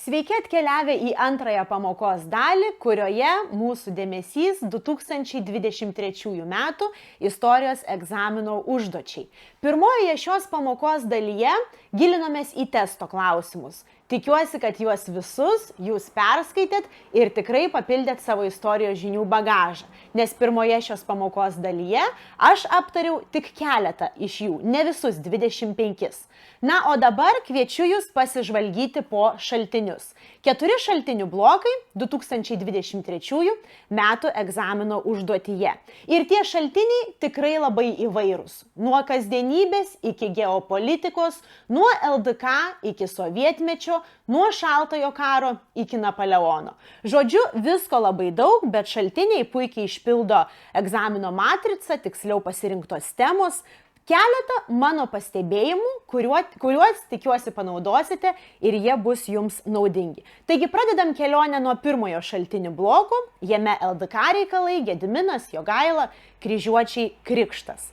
Sveiki atkeliavę į antrąją pamokos dalį, kurioje mūsų dėmesys 2023 metų istorijos egzamino užduočiai. Pirmojoje šios pamokos dalyje gilinomės į testo klausimus. Tikiuosi, kad juos visus jūs perskaitėt ir tikrai papildėt savo istorijos žinių bagažą, nes pirmoje šios pamokos dalyje aš aptariau tik keletą iš jų, ne visus 25. Na, o dabar kviečiu jūs pasižvalgyti po šaltinius. 4 šaltinių blokai 2023 metų egzamino užduotyje. Ir tie šaltiniai tikrai labai įvairūs. Nuo kasdienybės iki geopolitikos, nuo LDK iki sovietmečio, nuo šaltojo karo iki Napoleono. Žodžiu, visko labai daug, bet šaltiniai puikiai išpildo egzamino matricą, tiksliau pasirinktos temos. Keletą mano pastebėjimų, kuriuos tikiuosi panaudosite ir jie bus jums naudingi. Taigi pradedam kelionę nuo pirmojo šaltinių bloko, jame LDK reikalai, Gediminas, Jogaila, Kryžiuočiai, Krikštas.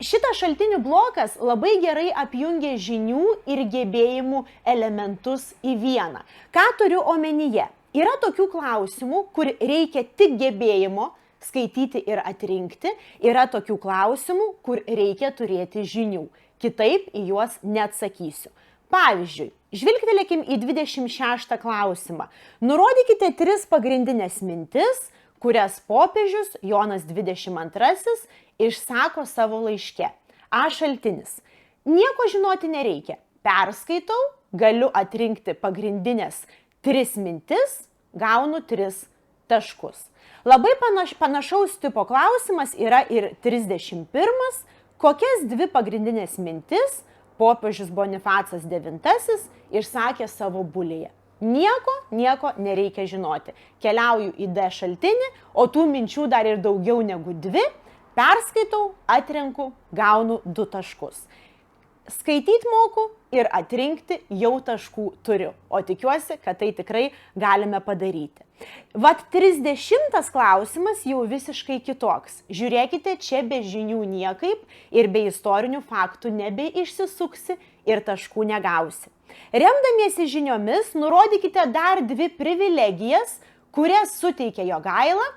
Šitas šaltinių blokas labai gerai apjungia žinių ir gebėjimų elementus į vieną. Ką turiu omenyje? Yra tokių klausimų, kur reikia tik gebėjimo skaityti ir atrinkti, yra tokių klausimų, kur reikia turėti žinių. Kitaip į juos neatsakysiu. Pavyzdžiui, žvilgtelėkim į 26 klausimą. Nurodykite 3 pagrindinės mintis, kurias popiežius Jonas 22 išsako savo laiške. A šaltinis. Nieko žinoti nereikia. Perskaitau, galiu atrinkti pagrindinės 3 mintis, gaunu 3 taškus. Labai panašaus tipo klausimas yra ir 31. Kokias 2 pagrindinės mintis popiežius Bonifacas IX išsakė savo bulėje? Nieko nereikia žinoti. Keliauju į D šaltinį, o tų minčių dar ir daugiau negu 2. Perskaitau, atrenku, gaunu 2 taškus. Skaityti moku ir atrinkti jau taškų turiu, o tikiuosi, kad tai tikrai galime padaryti. Vat 30 klausimas jau visiškai kitoks. Žiūrėkite, čia be žinių niekaip ir be istorinių faktų nebeišsisuksi ir taškų negausi. Remdamiesi žiniomis, nurodykite dar 2 privilegijas, kurias suteikia Jogaila.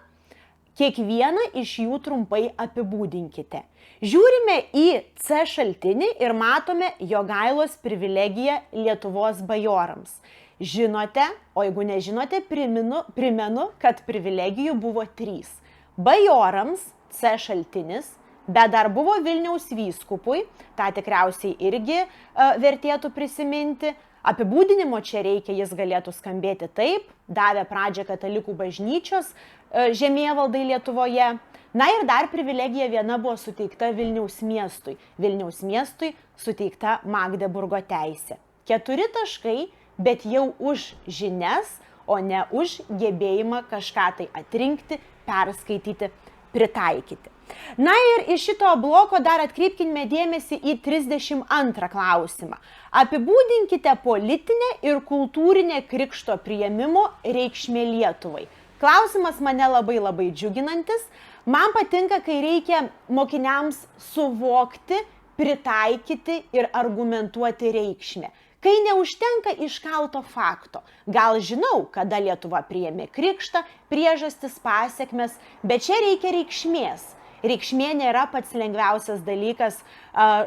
Kiekvieną iš jų trumpai apibūdinkite. Žiūrime į C šaltinį ir matome Jogailos privilegiją Lietuvos bajorams. Žinote, o jeigu nežinote, primenu, kad privilegijų buvo 3. Bajorams C šaltinis, bet dar buvo Vilniaus vyskupui, tą tikriausiai irgi vertėtų prisiminti. Apibūdinimo čia reikia, jis galėtų skambėti taip, davė pradžią katalikų bažnyčios žemėvaldai Lietuvoje. Na ir dar privilegija viena buvo suteikta Vilniaus miestui. Vilniaus miestui suteikta Magdeburgo teisė. 4 taškai, bet jau už žinias, o ne už gebėjimą kažką tai atrinkti, perskaityti, pritaikyti. Na ir iš šito bloko dar atkreipkime dėmesį į 32 klausimą. Apibūdinkite politinę ir kultūrinę Krikšto priėmimo reikšmę Lietuvai. Klausimas mane labai džiuginantis. Man patinka, kai reikia mokiniams suvokti, pritaikyti ir argumentuoti reikšmę. Kai neužtenka iškalto fakto. Gal žinau, kada Lietuva priėmė krikštą, priežastis, pasekmes, bet čia reikia reikšmės. Reikšmė nėra pats lengviausias dalykas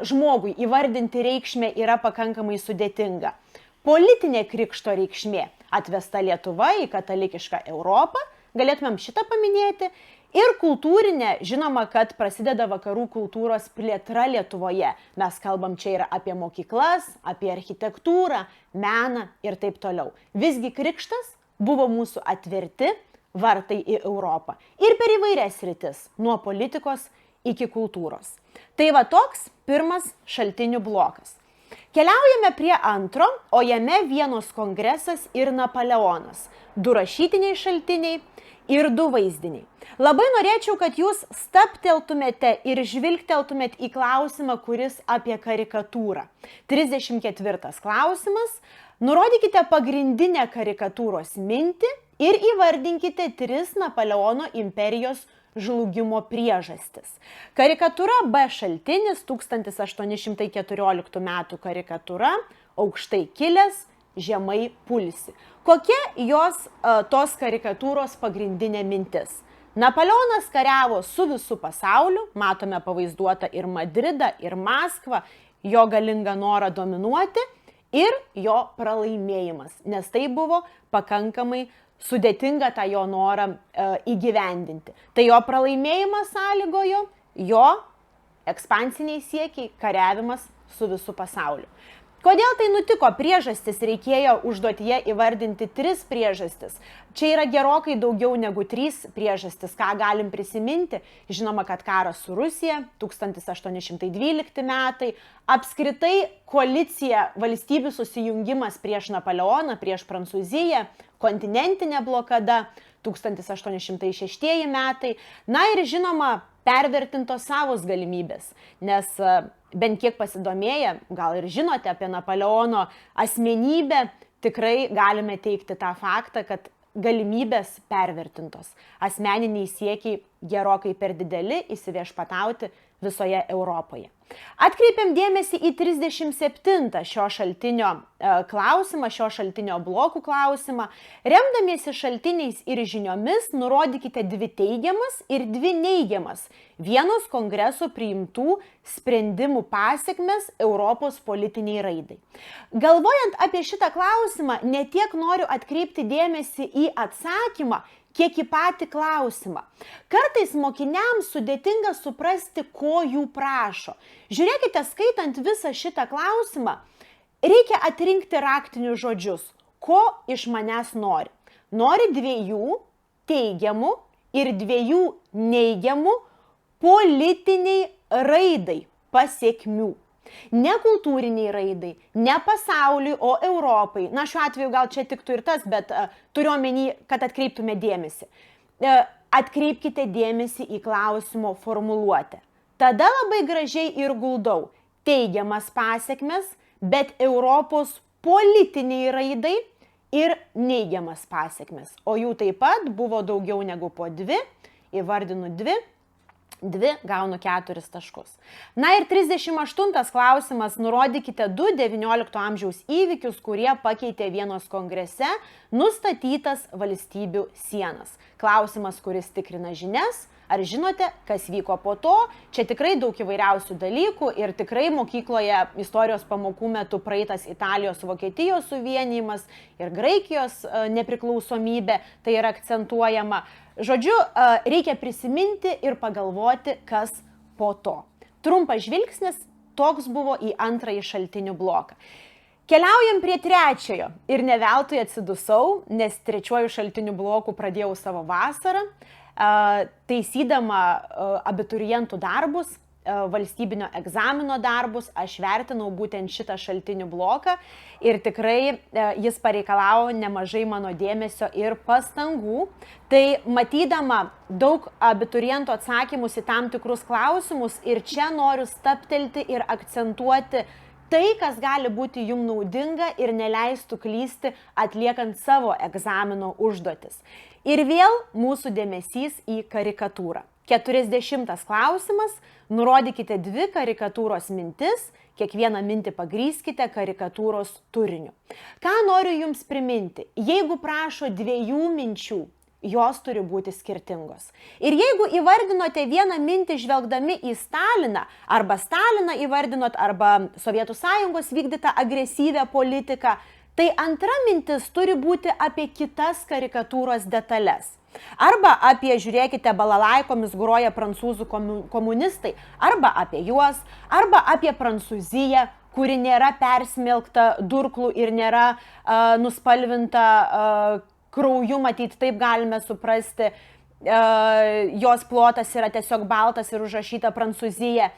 žmogui. Įvardinti reikšmę yra pakankamai sudėtinga. Politinė krikšto reikšmė atvesta Lietuva į katalikišką Europą, galėtumėm šitą paminėti. Ir kultūrinė, žinoma, kad prasideda vakarų kultūros plėtra Lietuvoje. Mes kalbam čia ir apie mokyklas, apie architektūrą, meną ir taip toliau. Visgi krikštas buvo mūsų atverti vartai į Europą. Ir per įvairias sritis, nuo politikos iki kultūros. Tai va toks pirmas šaltinių blokas. Keliaujame prie antro, o jame Vienos kongresas ir Napoleonas. 2 rašytiniai šaltiniai ir 2 vaizdiniai. Labai norėčiau, kad jūs stabteltumėte ir žvilgteltumėt į klausimą, kuris apie karikatūrą. 34 klausimas. Nurodykite pagrindinę karikatūros mintį ir įvardinkite 3 Napoleono imperijos žlugimo priežastis. Karikatūra B šaltinis 1814 metų karikatūra, aukštai kilęs, žemai pulsi. Kokia tos karikatūros pagrindinė mintis? Napoleonas kariavo su visu pasauliu, matome pavaizduotą ir Madridą, ir Maskvą, jo galingą norą dominuoti ir jo pralaimėjimas, nes tai buvo pakankamai sudėtinga tą jo norą įgyvendinti. Tai jo pralaimėjimas sąlygojo jo ekspansiniai siekiai, kariavimas su visu pasauliu. Kodėl tai nutiko? Priežastis reikėjo užduotyje įvardinti 3 priežastis. Čia yra gerokai daugiau negu 3 priežastis, ką galim prisiminti. Žinoma, kad karas su Rusija, 1812 metai, apskritai koalicija, valstybių susijungimas prieš Napoleoną, prieš Prancūziją, kontinentinė blokada, 1806 metai. Na ir žinoma, pervertintos savos galimybės, nes bent kiek pasidomėję, gal ir žinote apie Napoleono asmenybę, tikrai galime teikti tą faktą, kad galimybės pervertintos. Asmeniniai siekiai gerokai per dideli įsiviešpatauti visoje Europoje. Atkreipiam dėmesį į 37 šio šaltinio klausimą, šio šaltinio blokų klausimą. Remdamiesi šaltiniais ir žiniomis, nurodykite 2 teigiamas ir 2 neigiamas vienos kongreso priimtų sprendimų pasekmes Europos politiniai raidai. Galvojant apie šitą klausimą, ne tiek noriu atkreipti dėmesį į atsakymą, kiek į patį klausimą. Kartais mokiniams sudėtinga suprasti, ko jų prašo. Žiūrėkite, skaitant visą šitą klausimą, reikia atrinkti raktinius žodžius, ko iš manęs nori. Nori 2 teigiamų ir 2 neigiamų politiniai raidai pasekmių. Ne kultūriniai raidai, ne pasauliui, o Europai. Na, šiuo atveju gal čia tiktų ir tas, bet turiu omeny, kad atkreiptume dėmesį. Atkreipkite dėmesį į klausimo formuluotę. Tada labai gražiai ir guldau teigiamas pasekmes, bet Europos politiniai raidai ir neigiamas pasekmes. O jų taip pat buvo daugiau negu po 2, įvardinu 2, gaunu 4 taškus. Na ir 38 klausimas, nurodykite 2 XIX amžiaus įvykius, kurie pakeitė Vienos kongrese nustatytas valstybių sienas. Klausimas, kuris tikrina žinias. Ar žinote, kas vyko po to? Čia tikrai daug įvairiausių dalykų ir tikrai mokykloje istorijos pamokų metu praeitas Italijos-Vokietijos suvienijimas ir Graikijos nepriklausomybė, tai yra akcentuojama. Žodžiu, reikia prisiminti ir pagalvoti, kas po to. Trumpas žvilgsnis toks buvo į antrąjį šaltinių bloką. Keliaujam prie 3 ir ne veltui atsidusau, nes 3 šaltinių blokų pradėjau savo vasarą, taisydama abiturientų darbus, valstybinio egzamino darbus, aš vertinau būtent šitą šaltinių bloką ir tikrai jis pareikalavo nemažai mano dėmesio ir pastangų. Tai matydama daug abiturientų atsakymus į tam tikrus klausimus ir čia noriu stabtelti ir akcentuoti tai, kas gali būti jums naudinga ir neleistų klysti atliekant savo egzamino užduotis. Ir vėl mūsų dėmesys į karikatūrą. 40 klausimas, nurodykite 2 karikatūros mintis, kiekvieną mintį pagrįskite karikatūros turiniu. Ką noriu jums priminti? Jeigu prašo 2 minčių, jos turi būti skirtingos. Ir jeigu įvardinote vieną mintį žvelgdami į Staliną įvardinot, arba Sovietų Sąjungos vykdytą agresyvę politiką, tai antra mintis turi būti apie kitas karikatūros detalės. Arba apie, žiūrėkite, balalaikomis groja prancūzų komunistai, arba apie juos, arba apie Prancūziją, kuri nėra persmelkta durklų ir nėra nuspalvinta krauju, matyt, taip galime suprasti, jos plotas yra tiesiog baltas ir užrašyta Prancūzija.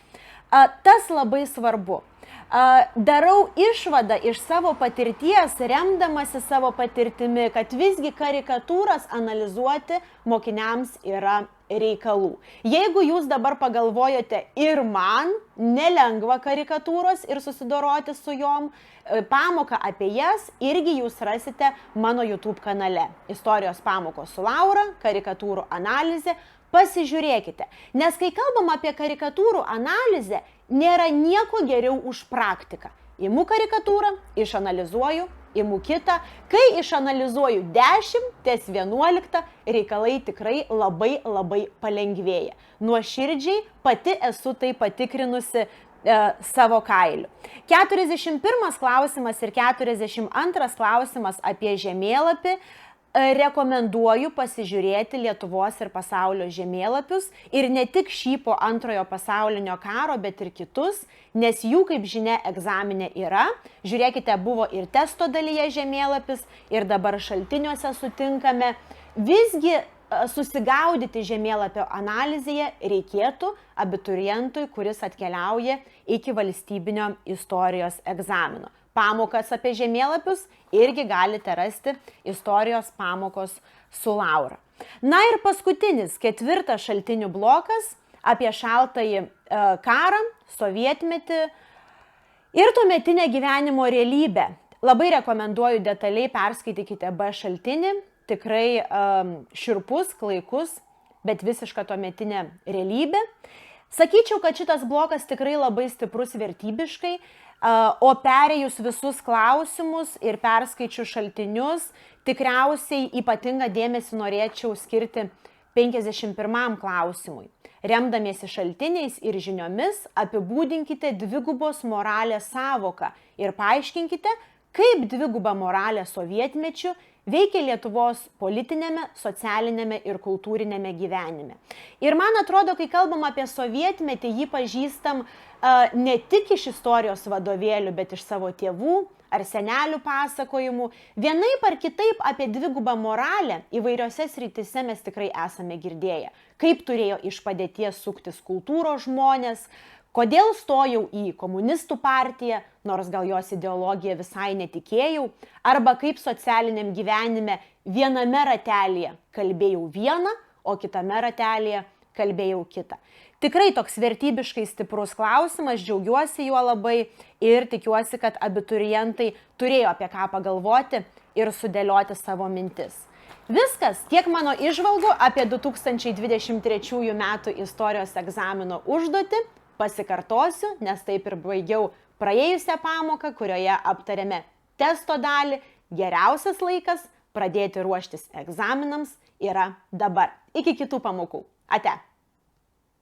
Tas labai svarbu. Darau išvadą iš savo patirties, remdamasi savo patirtimi, kad visgi karikatūras analizuoti mokiniams yra reikalų. Jeigu jūs dabar pagalvojote ir man nelengva karikatūros ir susidoroti su jom, pamoką apie jas irgi jūs rasite mano YouTube kanale. Istorijos pamokos su Laura, karikatūrų analizė. Pasižiūrėkite, nes kai kalbam apie karikatūrų analizę, nėra nieko geriau už praktiką. Imu karikatūrą, išanalizuoju imu kitą, kai išanalizuoju 10, ties 11, reikalai tikrai labai palengvėja. Nuoširdžiai pati esu tai patikrinusi savo kailiu. 41 klausimas ir 42 klausimas apie žemėlapį. Rekomenduoju pasižiūrėti Lietuvos ir pasaulio žemėlapius ir ne tik šį po Antrojo pasaulinio karo, bet ir kitus, nes jų, kaip žinia, egzamine yra. Žiūrėkite, buvo ir testo dalyje žemėlapis ir dabar šaltiniuose sutinkame. Visgi susigaudyti žemėlapio analizėje reikėtų abiturientui, kuris atkeliauja iki valstybinio istorijos egzamino. Pamokas apie žemėlapius irgi galite rasti istorijos pamokos su Laura. Na ir paskutinis, 4 šaltinių blokas apie šaltąjį karą, sovietmetį ir tuometinę gyvenimo realybę. Labai rekomenduoju detaliai perskaitykite B šaltinį, tikrai šiurpus, klaikus, bet visiška tuometinė realybė. Sakyčiau, kad šitas blokas tikrai labai stiprus vertybiškai, o perėjus visus klausimus ir perskaičius šaltinius, tikriausiai ypatingą dėmesį norėčiau skirti 51 klausimui. Remdamiesi šaltiniais ir žiniomis, apibūdinkite dvigubos moralės sąvoką ir paaiškinkite, kaip dviguba moralė sovietmečiu veikia Lietuvos politinėme, socialinėme ir kultūrinėme gyvenime. Ir man atrodo, kai kalbam apie sovietmetį, jį pažįstam ne tik iš istorijos vadovėlių, bet iš savo tėvų ar senelių pasakojimų. Vienaip ar kitaip apie dvigubą moralę įvairiose srityse mes tikrai esame girdėję. Kaip turėjo iš padėties suktis kultūros žmonės, kodėl stojau į komunistų partiją, nors gal jos ideologiją visai netikėjau, arba kaip socialiniam gyvenime viename ratelėje kalbėjau vieną, o kitame ratelėje kalbėjau kitą. Tikrai toks vertybiškai stiprus klausimas, džiaugiuosi juo labai ir tikiuosi, kad abiturientai turėjo apie ką pagalvoti ir sudėlioti savo mintis. Viskas, tiek mano įžvalgų apie 2023 metų istorijos egzamino užduotį. Pasikartosiu, nes taip ir baigiau praėjusią pamoką, kurioje aptarėme testo dalį. Geriausias laikas pradėti ruoštis egzaminams yra dabar. Iki kitų pamokų. Ate.